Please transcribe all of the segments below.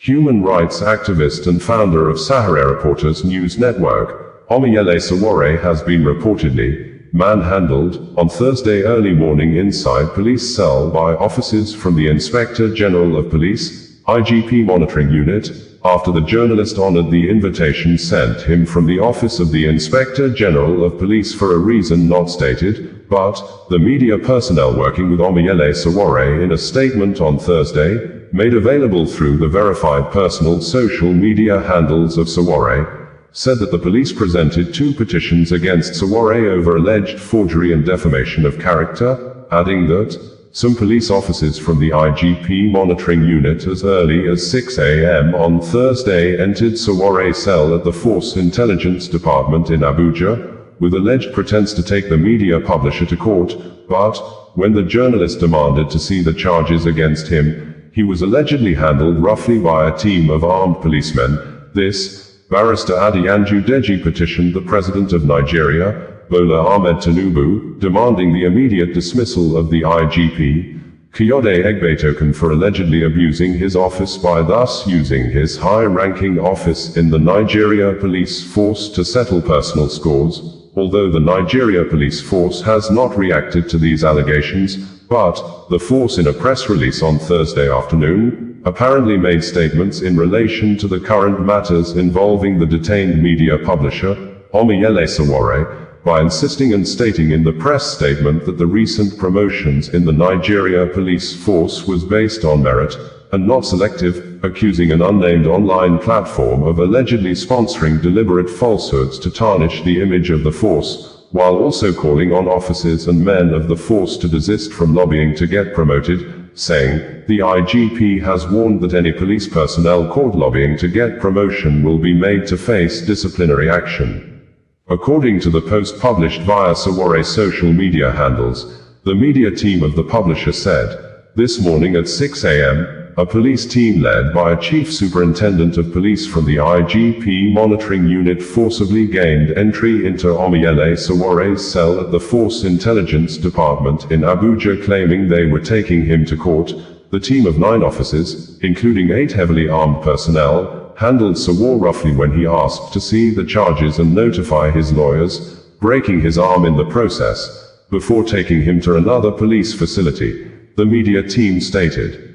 Human rights activist and founder of Sowore Reporters News Network, Omiyele Sowore has been reportedly manhandled on Thursday early morning inside police cell by officers from the Inspector General of Police, IGP Monitoring Unit, after the journalist honored the invitation sent him from the Office of the Inspector General of Police for a reason not stated, but the media personnel working with Omiyele Sowore in a statement on Thursday, made available through the verified personal social media handles of Sowore, said that the police presented 2 petitions against Sowore over alleged forgery and defamation of character, adding that some police officers from the IGP monitoring unit as early as 6 a.m. on Thursday entered Sowore's cell at the Force Intelligence Department in Abuja, with alleged pretense to take the media publisher to court, but when the journalist demanded to see the charges against him, he was allegedly handled roughly by a team of armed policemen. This, Barrister Adeyanju Deji petitioned the President of Nigeria, Bola Ahmed Tinubu, demanding the immediate dismissal of the IGP, Kayode Egbetoken, for allegedly abusing his office by thus using his high-ranking office in the Nigeria police force to settle personal scores. Although the Nigeria police force has not reacted to these allegations, but the force in a press release on Thursday afternoon apparently made statements in relation to the current matters involving the detained media publisher, Omiyele Sowore, by insisting and stating in the press statement that the recent promotions in the Nigeria police force was based on merit and not selective, accusing an unnamed online platform of allegedly sponsoring deliberate falsehoods to tarnish the image of the force, while also calling on officers and men of the force to desist from lobbying to get promoted, saying, the IGP has warned that any police personnel caught lobbying to get promotion will be made to face disciplinary action. According to the post published via Sowore's social media handles, the media team of the publisher said, this morning at 6 a.m., a police team led by a chief superintendent of police from the IGP monitoring unit forcibly gained entry into Omiyele Sowore's cell at the Force Intelligence Department in Abuja, claiming they were taking him to court. The team of 9 officers, including 8 heavily armed personnel, handled Sowore roughly when he asked to see the charges and notify his lawyers, breaking his arm in the process, before taking him to another police facility, the media team stated.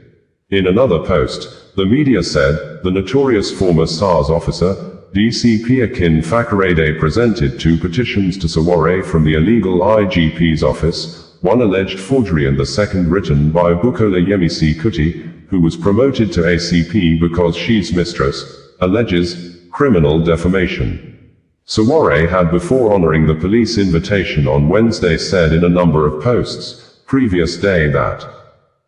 In another post, the media said, the notorious former SARS officer, DCP Akin Fakorede, presented 2 petitions to Sowore from the illegal IGP's office, one alleged forgery and the second written by Bukola Yemisi Kuti, who was promoted to ACP because she's mistress, alleges criminal defamation. Sowore had, before honoring the police invitation on Wednesday, said in a number of posts previous day that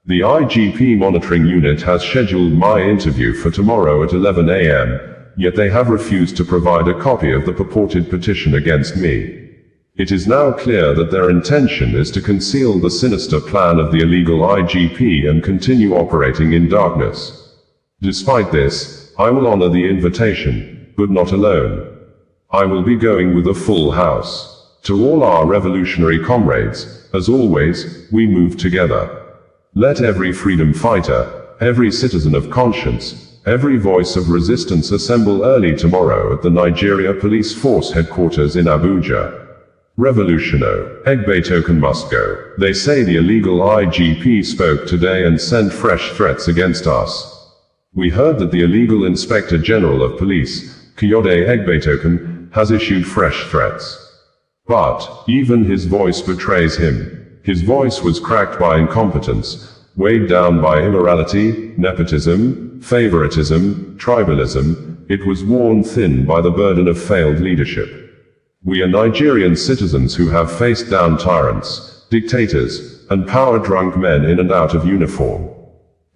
the IGP monitoring unit has scheduled my interview for tomorrow at 11 a.m., yet they have refused to provide a copy of the purported petition against me. It is now clear that their intention is to conceal the sinister plan of the illegal IGP and continue operating in darkness. Despite this, I will honor the invitation, but not alone. I will be going with a full house. To all our revolutionary comrades, as always, we move together. Let every freedom fighter, every citizen of conscience, every voice of resistance assemble early tomorrow at the Nigeria Police Force headquarters in Abuja. Revolutiono, Egbetoken must go. They say the illegal IGP spoke today and sent fresh threats against us. We heard that the illegal Inspector General of Police, Kayode Egbetoken, has issued fresh threats. But even his voice betrays him. His voice was cracked by incompetence, weighed down by immorality, nepotism, favoritism, tribalism. It was worn thin by the burden of failed leadership. We are Nigerian citizens who have faced down tyrants, dictators, and power-drunk men in and out of uniform.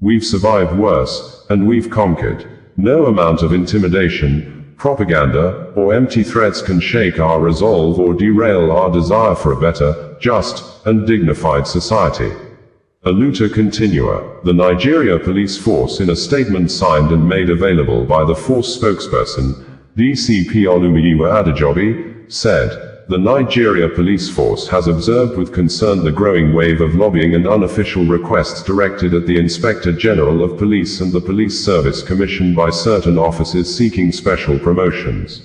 We've survived worse, and we've conquered. No amount of intimidation, propaganda, or empty threats can shake our resolve or derail our desire for a better, just, and dignified society. Aluta Continua, the Nigeria Police Force, in a statement signed and made available by the force spokesperson, DCP Olumiyiwa Adejobi, said, the Nigeria police force has observed with concern the growing wave of lobbying and unofficial requests directed at the Inspector General of Police and the Police Service Commission by certain officers seeking special promotions.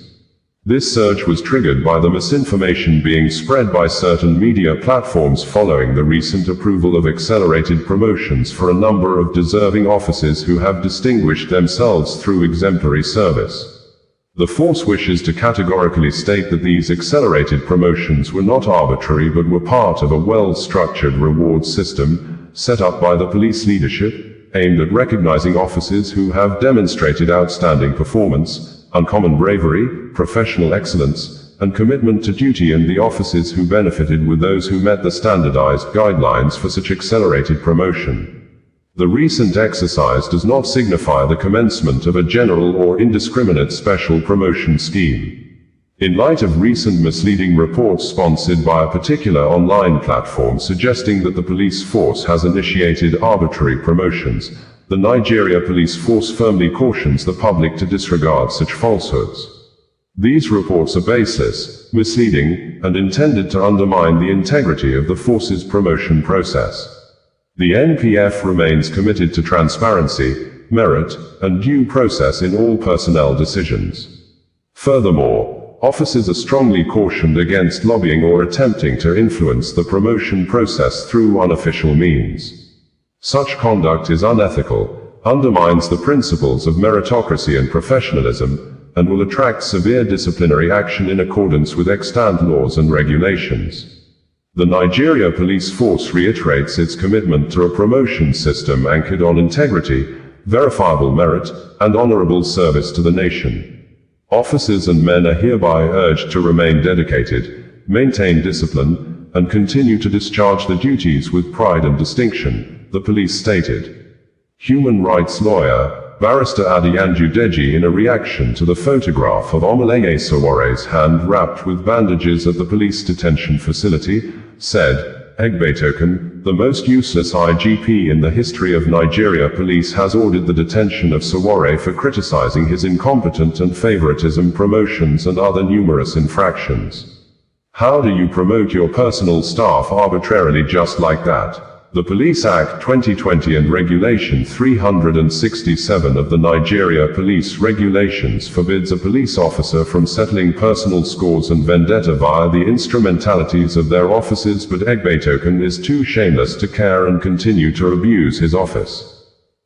This surge was triggered by the misinformation being spread by certain media platforms following the recent approval of accelerated promotions for a number of deserving officers who have distinguished themselves through exemplary service. The force wishes to categorically state that these accelerated promotions were not arbitrary but were part of a well-structured reward system set up by the police leadership, aimed at recognizing officers who have demonstrated outstanding performance, uncommon bravery, professional excellence, and commitment to duty, and the officers who benefited with those who met the standardized guidelines for such accelerated promotion. The recent exercise does not signify the commencement of a general or indiscriminate special promotion scheme. In light of recent misleading reports sponsored by a particular online platform suggesting that the police force has initiated arbitrary promotions, the Nigeria police force firmly cautions the public to disregard such falsehoods. These reports are baseless, misleading, and intended to undermine the integrity of the force's promotion process. The NPF remains committed to transparency, merit, and due process in all personnel decisions. Furthermore, officers are strongly cautioned against lobbying or attempting to influence the promotion process through unofficial means. Such conduct is unethical, undermines the principles of meritocracy and professionalism, and will attract severe disciplinary action in accordance with extant laws and regulations. The Nigeria police force reiterates its commitment to a promotion system anchored on integrity, verifiable merit, and honorable service to the nation. Officers and men are hereby urged to remain dedicated, maintain discipline, and continue to discharge the duties with pride and distinction, the police stated. Human rights lawyer, Barrister Adeyanju Deji, in a reaction to the photograph of Omoyele Sowore's hand wrapped with bandages at the police detention facility, said, Egbetoken, the most useless IGP in the history of Nigeria police, has ordered the detention of Sowore for criticizing his incompetent and favoritism promotions and other numerous infractions. How do you promote your personal staff arbitrarily just like that? The Police Act 2020 and Regulation 367 of the Nigeria Police Regulations forbids a police officer from settling personal scores and vendetta via the instrumentalities of their officers, but Egbetoken is too shameless to care and continue to abuse his office.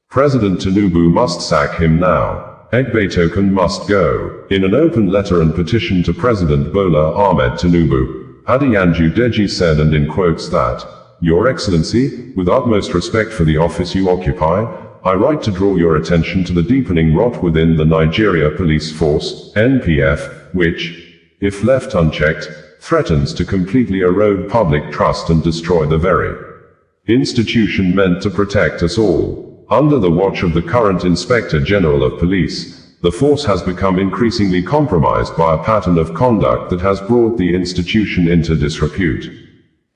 President Tinubu must sack him now. Egbetoken must go. In an open letter and petition to President Bola Ahmed Tinubu, Adeyanju Deji said, and in quotes, that, Your Excellency, with utmost respect for the office you occupy, I write to draw your attention to the deepening rot within the Nigeria Police Force, NPF, which, if left unchecked, threatens to completely erode public trust and destroy the very institution meant to protect us all. Under the watch of the current Inspector General of Police, the force has become increasingly compromised by a pattern of conduct that has brought the institution into disrepute.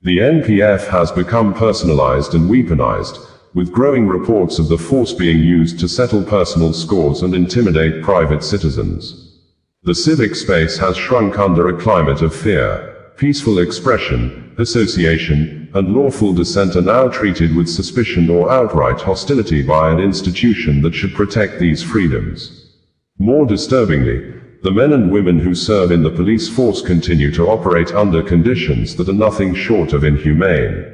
The NPF has become personalized and weaponized, with growing reports of the force being used to settle personal scores and intimidate private citizens. The civic space has shrunk under a climate of fear. Peaceful expression, association, and lawful dissent are now treated with suspicion or outright hostility by an institution that should protect these freedoms. More disturbingly, the men and women who serve in the police force continue to operate under conditions that are nothing short of inhumane.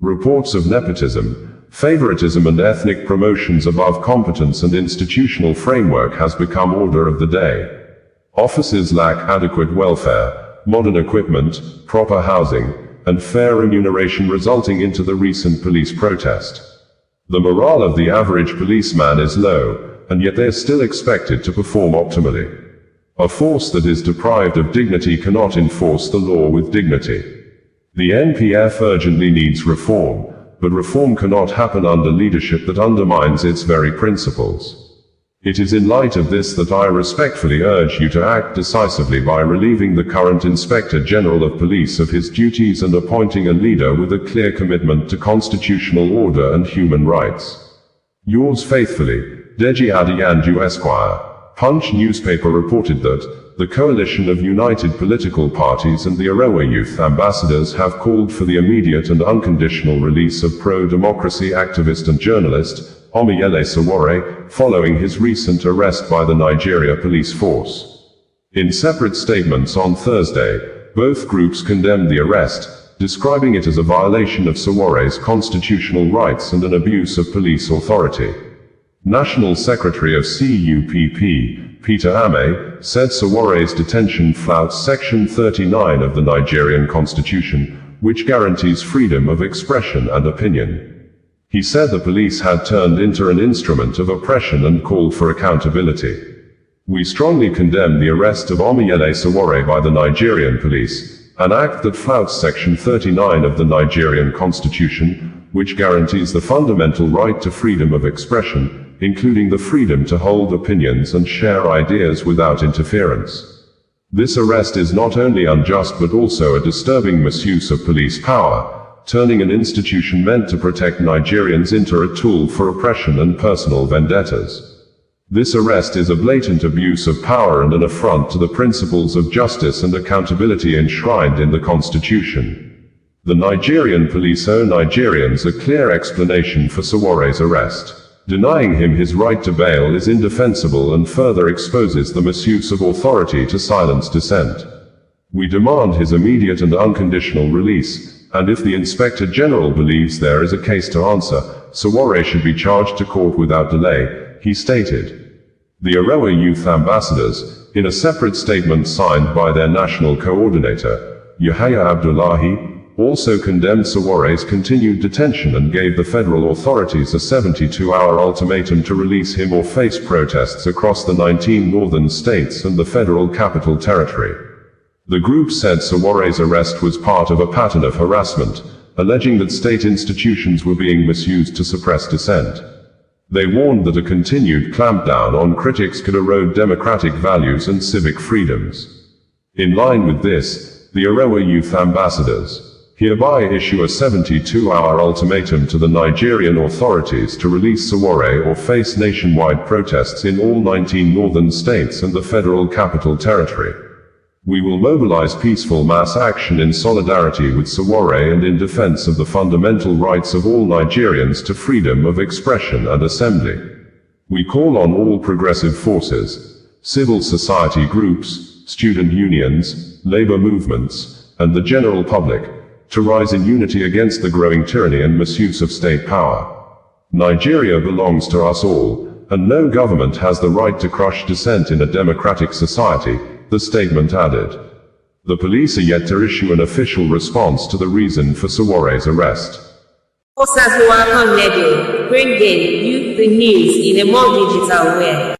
Reports of nepotism, favoritism, and ethnic promotions above competence and institutional framework has become order of the day. Officers lack adequate welfare, modern equipment, proper housing, and fair remuneration, resulting into the recent police protest. The morale of the average policeman is low, and yet they are still expected to perform optimally. A force that is deprived of dignity cannot enforce the law with dignity. The NPF urgently needs reform, but reform cannot happen under leadership that undermines its very principles. It is in light of this that I respectfully urge you to act decisively by relieving the current Inspector General of Police of his duties and appointing a leader with a clear commitment to constitutional order and human rights. Yours faithfully, Deji Adeyanju Esquire. Punch newspaper reported that the coalition of united political parties and the Sowore youth ambassadors have called for the immediate and unconditional release of pro-democracy activist and journalist, Omiyele Sowore, following his recent arrest by the Nigeria police force. In separate statements on Thursday, both groups condemned the arrest, describing it as a violation of Sowore's constitutional rights and an abuse of police authority. National Secretary of CUPP, Peter Ame, said Sowore's detention flouts Section 39 of the Nigerian Constitution, which guarantees freedom of expression and opinion. He said the police had turned into an instrument of oppression and called for accountability. We strongly condemn the arrest of Omiyele Sowore by the Nigerian police, an act that flouts Section 39 of the Nigerian Constitution, which guarantees the fundamental right to freedom of expression, including the freedom to hold opinions and share ideas without interference. This arrest is not only unjust but also a disturbing misuse of police power, turning an institution meant to protect Nigerians into a tool for oppression and personal vendettas. This arrest is a blatant abuse of power and an affront to the principles of justice and accountability enshrined in the Constitution. The Nigerian police owe Nigerians a clear explanation for Sowore's arrest. Denying him his right to bail is indefensible and further exposes the misuse of authority to silence dissent. We demand his immediate and unconditional release, and if the Inspector General believes there is a case to answer, Sowore should be charged to court without delay, he stated. The Sowore youth ambassadors, in a separate statement signed by their national coordinator, Yahaya Abdullahi, also condemned Sowore's continued detention and gave the federal authorities a 72-hour ultimatum to release him or face protests across the 19 northern states and the federal capital territory. The group said Sowore's arrest was part of a pattern of harassment, alleging that state institutions were being misused to suppress dissent. They warned that a continued clampdown on critics could erode democratic values and civic freedoms. In line with this, the Sowore youth ambassadors hereby issue a 72-hour ultimatum to the Nigerian authorities to release Sowore or face nationwide protests in all 19 northern states and the federal capital territory. We will mobilize peaceful mass action in solidarity with Sowore and in defense of the fundamental rights of all Nigerians to freedom of expression and assembly. We call on all progressive forces, civil society groups, student unions, labor movements, and the general public, to rise in unity against the growing tyranny and misuse of state power. Nigeria belongs to us all, and no government has the right to crush dissent in a democratic society, the statement added. The police are yet to issue an official response to the reason for Sowore's arrest. Sowore Radio, bringing you the news in a more digital way.